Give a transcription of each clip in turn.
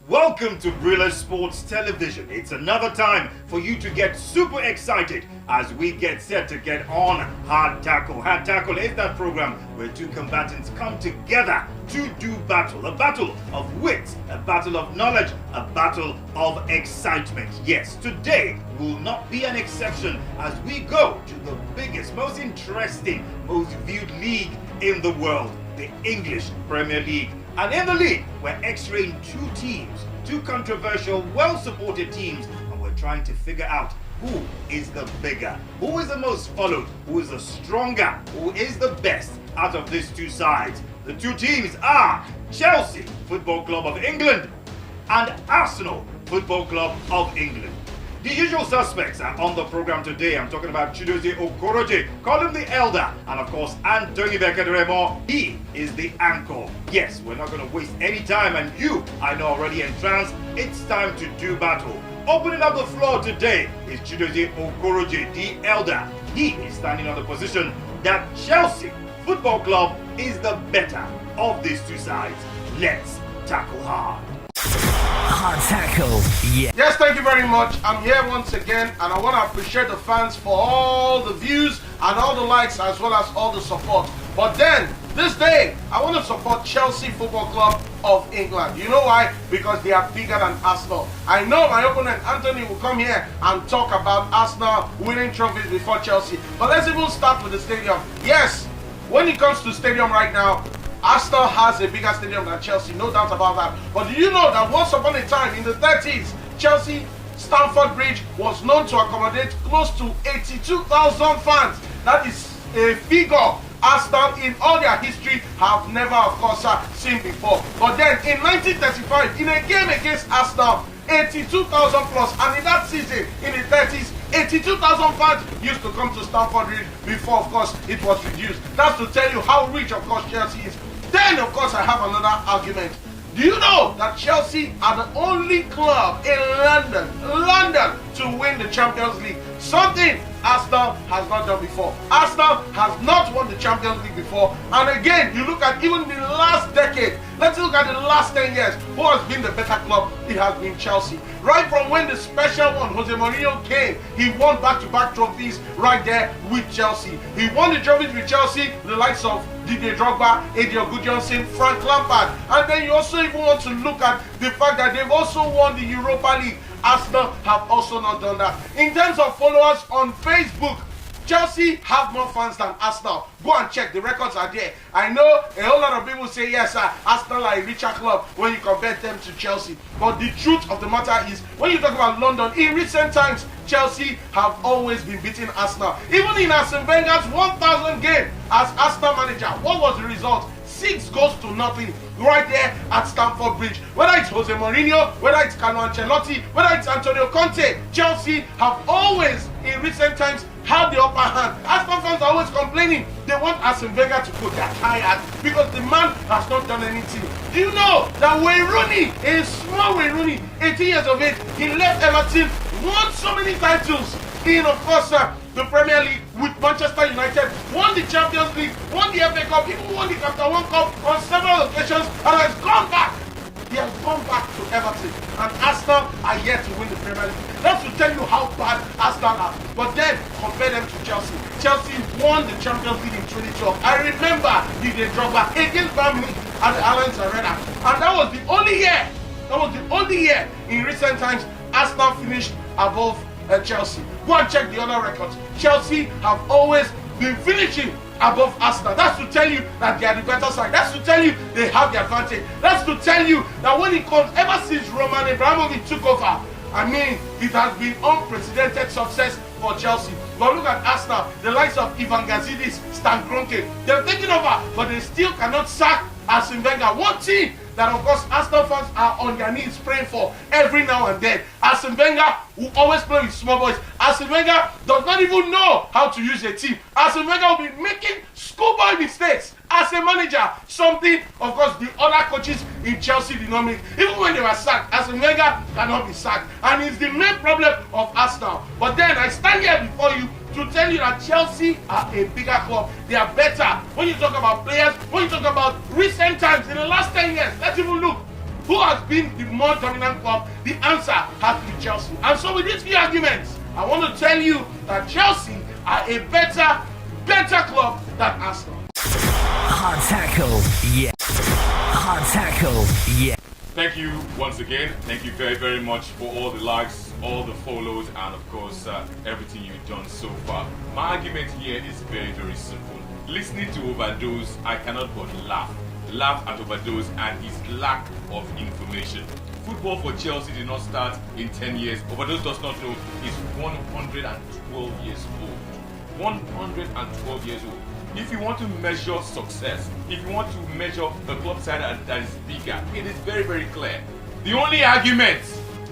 Welcome to Brilla Sports Television. It's another time for you to get super excited as we get set to get on Hard Tackle. Hard Tackle is that program where two combatants come together to do battle. A battle of wit, a battle of knowledge, a battle of excitement. Yes, today will not be an exception as we go to the biggest, most interesting, most viewed league in the world, the English Premier League. And in the league, we're x-raying two teams, two controversial, well-supported teams, and we're trying to figure out who is the bigger, who is the most followed, who is the stronger, who is the best out of these two sides. The two teams are Chelsea Football Club of England and Arsenal Football Club of England. The usual suspects are on the program today. I'm talking about Chidozie Okoroji, call him the Elder, and of course Anthony Bekedremo. He is the anchor. Yes, we're not going to waste any time, and you, I know, already entranced. It's time to do battle. Opening up the floor today is Chidozie Okoroji, the Elder. He is standing on the position that Chelsea Football Club is the better of these two sides. Let's tackle hard. Hard Tackle, yeah. Yes, thank you very much. I'm here once again, and I want to appreciate the fans for all the views and all the likes as well as all the support. But then, this day, I want to support Chelsea Football Club of England. You know why? Because they are bigger than Arsenal. I know my opponent Anthony will come here and talk about Arsenal winning trophies before Chelsea. But let's even start with the stadium. Yes, when it comes to stadium right now, Arsenal has a bigger stadium than Chelsea, no doubt about that. But do you know that once upon a time in the 30s, Chelsea Stamford Bridge was known to accommodate close to 82,000 fans? That is a figure Arsenal in all their history have never, of course, seen before. But then in 1935, in a game against Arsenal, 82,000 plus, and in that season, in the 30s, 82,000 fans used to come to Stamford Bridge before, of course, it was reduced. That's to tell you how rich, of course, Chelsea is. Then, of course, I have another argument. Do you know that Chelsea are the only club in London to win the Champions League? Something Arsenal has not done before. Arsenal has not won the Champions League before. And again, you look at even the last decade. Let's look at the last 10 years. Who has been the better club? It has been Chelsea. Right from when the special one, Jose Mourinho, came, he won back-to-back trophies right there with Chelsea. He won the trophies with Chelsea, the likes of Didier Drogba, Eddie Johnson, Frank Lampard. And then you also even want to look at the fact that they've also won the Europa League. Arsenal have also not done that. In terms of followers on Facebook, Chelsea have more fans than Arsenal. Go and check, the records are there. I know a whole lot of people say, yes, Arsenal are a richer club when you compare them to Chelsea. But the truth of the matter is, when you talk about London, in recent times, Chelsea have always been beating Arsenal. Even in Arsene Wenger's 1,000 game as Arsenal manager, what was the result? 6 goals to nothing right there at Stamford Bridge. Whether it's Jose Mourinho, whether it's Carlo Ancelotti, whether it's Antonio Conte, Chelsea have always, in recent times, had the upper hand. Arsenal fans are always complaining. They want Arsene Wenger to go. They're tired because the man has not done anything. Do you know that Wayne Rooney, a small Wayne Rooney, 18 years of age, he left Everton, won so many titles in, of course, the Premier League with Manchester United, won the Champions League, won the FA Cup, even won the Captain One Cup on several occasions, and has gone back. He has gone back to Everton, and Arsenal are yet to win the Premier League. That's to tell you how bad Arsenal are. But then, compare them to Chelsea. Chelsea won the Champions League in 2012. I remember Didier Drogba against Burnley at the Allianz Arena, and that was the only year in recent times Arsenal finished above Chelsea. Go and check the other records. Chelsea have always been finishing above Arsenal. That's to tell you that they are the better side. That's to tell you they have the advantage. That's to tell you that when it comes, ever since Roman Abramovich took over, I mean, it has been unprecedented success for Chelsea. But look at Arsenal, the likes of Ivan Gazidis, Stan Kroenke, they're taking over, but they still cannot sack Arsene Wenger. One team that, of course, Arsenal fans are on their knees praying for every now and then. Arsene Wenger, who always play with small boys. Arsene Wenger does not even know how to use a team. Arsene Wenger will be making schoolboy mistakes as a manager. Something, of course, the other coaches in Chelsea did not make. Even when they were sacked, Arsene Wenger cannot be sacked. And it's the main problem of Arsenal. But then I stand here before you to tell you that Chelsea are a bigger club. They are better. When you talk about players, when you talk about recent times, in the last 10 years, let's even look. who has been the more dominant club? The answer has to be Chelsea. And so with these few arguments, I want to tell you that Chelsea are a better club than Arsenal. Hard tackle, yeah. Hard tackle, yeah. Thank you once again. Thank you very, very much for all the likes, all the follows, and of course, everything you've done so far. My argument here is very, very simple. Listening to Overdose, I cannot but laugh at Overdose and his lack of information. Football for Chelsea did not start in 10 years. Overdose does not know he's 112 years old. 112 years old. If you want to measure success, if you want to measure the club side that is bigger, it is very, very clear. The only argument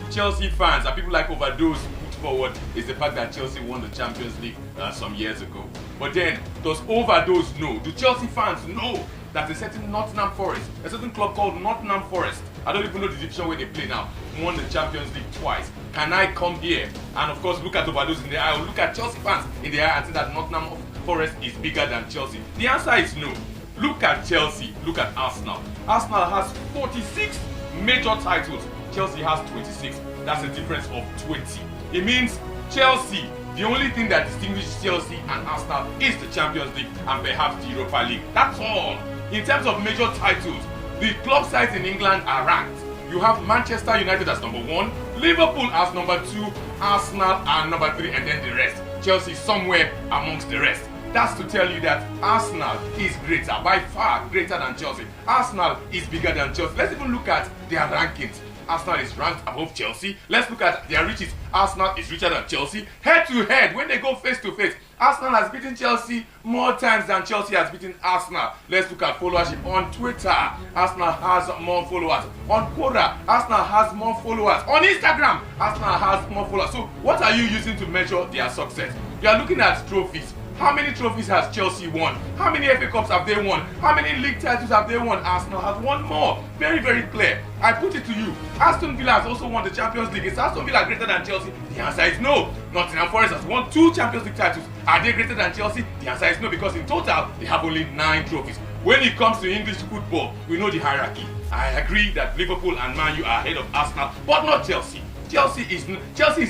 Chelsea fans and people like Overdose put forward is the fact that Chelsea won the Champions League some years ago. But then, does Overdose know? Do Chelsea fans know that a certain Nottingham Forest, a certain club called Nottingham Forest, I don't even know the division where they play now, won the Champions League twice? Can I come here and of course look at Overdose in the eye, or look at Chelsea fans in the eye and say that Nottingham Forest is bigger than Chelsea? The answer is no. Look at Chelsea, look at Arsenal. Arsenal has 46 major titles. Chelsea has 26. That's a difference of 20. It means Chelsea, the only thing that distinguishes Chelsea and Arsenal is the Champions League and perhaps the Europa League. That's all. In terms of major titles, the club sides in England are ranked. You have Manchester United as number 1, Liverpool as number 2, Arsenal are number 3, and then the rest. Chelsea somewhere amongst the rest. That's to tell you that Arsenal is greater, by far greater than Chelsea. Arsenal is bigger than Chelsea. Let's even look at their rankings. Arsenal is ranked above Chelsea. Let's look at their riches. Arsenal is richer than Chelsea. Head to head, when they go face to face, Arsenal has beaten Chelsea more times than Chelsea has beaten Arsenal. Let's look at followership on Twitter. Arsenal has more followers. On Quora, Arsenal has more followers. On Instagram, Arsenal has more followers. So what are you using to measure their success? You are looking at trophies. How many trophies has Chelsea won? How many FA Cups have they won? How many league titles have they won? Arsenal has won more. Very, very clear. I put it to you. Aston Villa has also won the Champions League. Is Aston Villa greater than Chelsea? The answer is no. Nottingham Forest has won 2 Champions League titles. Are they greater than Chelsea? The answer is no, because in total, they have only 9 trophies. When it comes to English football, we know the hierarchy. I agree that Liverpool and Man U are ahead of Arsenal, but not Chelsea. Chelsea is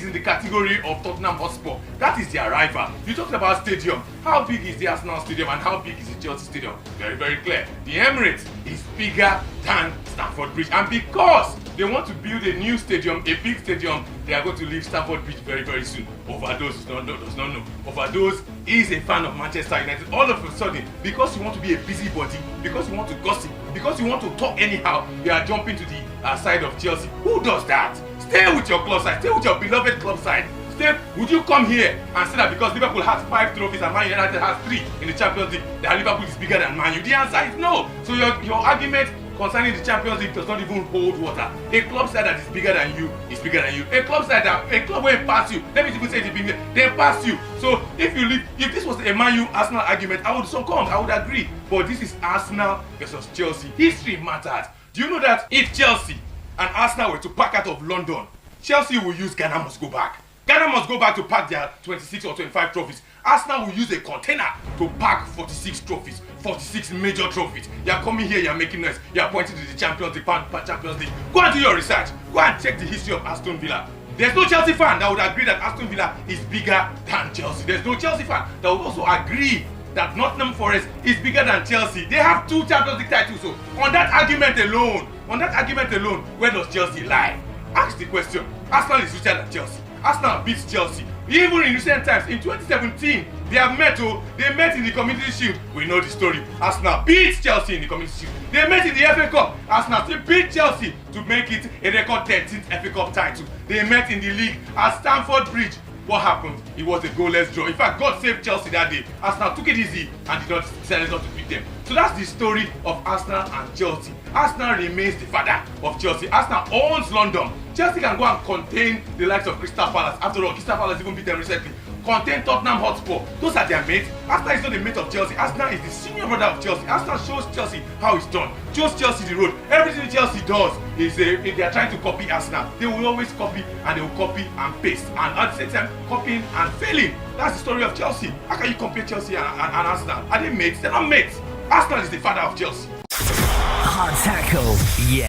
in the category of Tottenham Hotspur. That is their rival. You talked about stadium. How big is the Arsenal stadium and how big is the Chelsea stadium? Very, very clear. The Emirates is bigger than Stamford Bridge, and because they want to build a new stadium, a big stadium, they are going to leave Stamford Bridge very, very soon. Overdose does not know. Overdose is a fan of Manchester United. All of a sudden, because you want to be a busybody, because you want to gossip, because you want to talk anyhow, you are jumping to the side of Chelsea. Who does that? Stay with your club side. Stay with your beloved club side. Would you come here and say that because Liverpool has 5 trophies and Man United has 3 in the Champions League, that Liverpool is bigger than Man U? The answer is no. So your argument concerning the Champions League does not even hold water. A club side that is bigger than you is bigger than you. A club will pass you. Let me even say it, they pass you. So if this was a Man U Arsenal argument, I would succumb. I would agree. But this is Arsenal versus Chelsea. History matters. Do you know that if Chelsea and Arsenal were to pack out of London, Chelsea will use Ghana must go back. Ghana must go back to pack their 26 or 25 trophies. Arsenal will use a container to pack 46 trophies, 46 major trophies. You are coming here, you are making noise, you are pointing to the Champions League, Champions League. Go and do your research. Go and check the history of Aston Villa. There's no Chelsea fan that would agree that Aston Villa is bigger than Chelsea. There's no Chelsea fan that would also agree that Nottingham Forest is bigger than Chelsea. They have 2 Champions League titles. So on that argument alone, where does Chelsea lie? Ask the question. Arsenal is richer than Chelsea. Arsenal beats Chelsea. Even in recent times, in 2017, they met in the Community Shield. We know the story. Arsenal beats Chelsea in the Community Shield. They met in the FA Cup. Arsenal still beat Chelsea to make it a record 13th FA Cup title. They met in the league at Stamford Bridge. What happened? It was a goalless draw. In fact, God saved Chelsea that day. Arsenal took it easy and decided not to beat them. So that's the story of Arsenal and Chelsea. Arsenal remains the father of Chelsea. Arsenal owns London. Chelsea can go and contain the likes of Crystal Palace. After all, Crystal Palace even beat them recently. Contain Tottenham Hotspur. Those are their mates. Arsenal is not the mate of Chelsea. Arsenal is the senior brother of Chelsea. Arsenal shows Chelsea how it's done. Shows Chelsea the road. Everything Chelsea does is if they are trying to copy Arsenal, they will always copy, and they will copy and paste. And at the same time, copying and failing. That's the story of Chelsea. How can you compare Chelsea and Arsenal? Are they mates? They're not mates. Arsenal is the father of Chelsea. Hard tackle, yeah.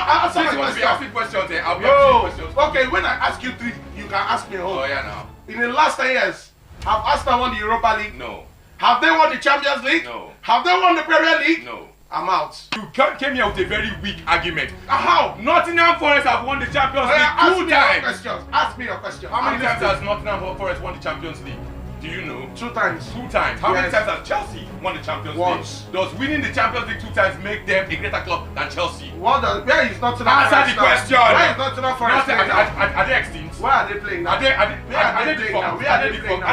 answer Since my you want to be question. asking questions, I'll be No. asking questions. Okay, when I ask you 3, you can ask me. Oh, yeah, now. In the last 10 years, have Arsenal won the Europa League? No. Have they won the Champions League? No. Have they won the Premier League? No. I'm out. You came here with a very weak argument. How? Nottingham Forest have won the Champions League 2 times. Ask me your question. How many times has Nottingham Forest won the Champions League? Do you know? 2 times. 2 times. How many times has Chelsea won the Champions Once. League? Does winning the Champions League 2 times make them a greater club than Chelsea? Where is Nottingham Answer Forest the now? question. Where is Nottingham Forest Not, now? are they extinct? Where are they playing now? Are they defunct? Where are they playing now?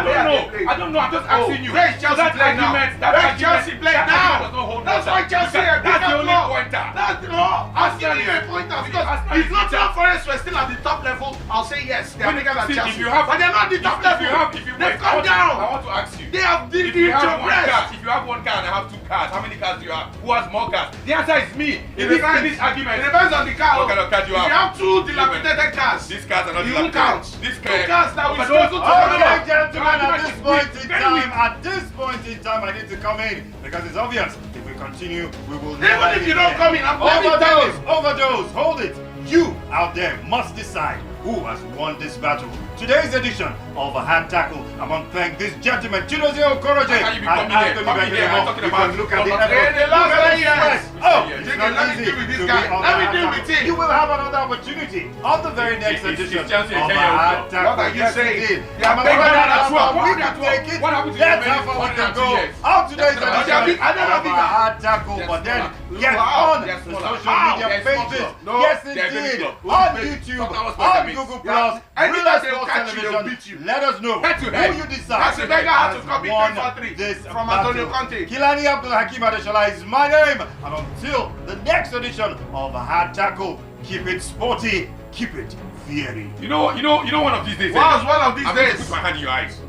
I don't know. I'm just asking you. Where is Chelsea playing now? Where is Chelsea playing now? That's why Chelsea are That's the only pointer. I'm giving you a pointer because if Nottingham Forest were still at the top level, I'll say yes. They are bigger than Chelsea. But they're not at the top level. They've come down. I want to ask you. They have If you have one car and I have 2 cars, how many cars do you have? Who has more cars? The answer is me. In this argument. It depends on the car. What kind of car do you have? If you have 2 dilapidated cars, These cars are not you won't dilapidated. count. This 2 cars that we struggle to Okay, develop. gentlemen, at this point in time, I need to come in because it's obvious. If we continue, we will never. Even if you don't come in, I'm going to tell you. Overdose, hold it. You out there must decide who has won this battle. Today's edition of a Hand Tackle, I want to thank this gentleman, Chidozie Okoroje, and Anthony Benjamin. You can look at the In the last 10 years. Oh, Yes. it's Let not me easy deal with this to be guy. on Let me the deal Hand with Tackle. him. You will have another opportunity on the very next edition of Chelsea a a 10-year-old Hand club. Tackle. What are you Yes, saying? indeed. You are I'm begging afraid that that's as well. how we What can happened to take it. what happened to Let's the have how we remaining can 1 and 2 go. years? Out today's I edition never of a bigger. Hand Tackle, They're but then smaller. get Wow. on the They're smaller. social How? media They're pages. smaller. No, Yes, they're very indeed. big. On Who's big? YouTube, Talk about on what Google Yeah. Plus, Anytime Real they Sports catch you, they'll Television. beat you. Let us know Head to head. who you decide. That's a beggar had to has copy won 3-4-3 this from battle. Antonio Conte. Kilani Abdul Hakim Adeshola is my name, and until the next edition of a Hard Tackle, keep it sporty, keep it fiery. You know, one of these days. What was one of these I'm going to days? put my hand in your eyes.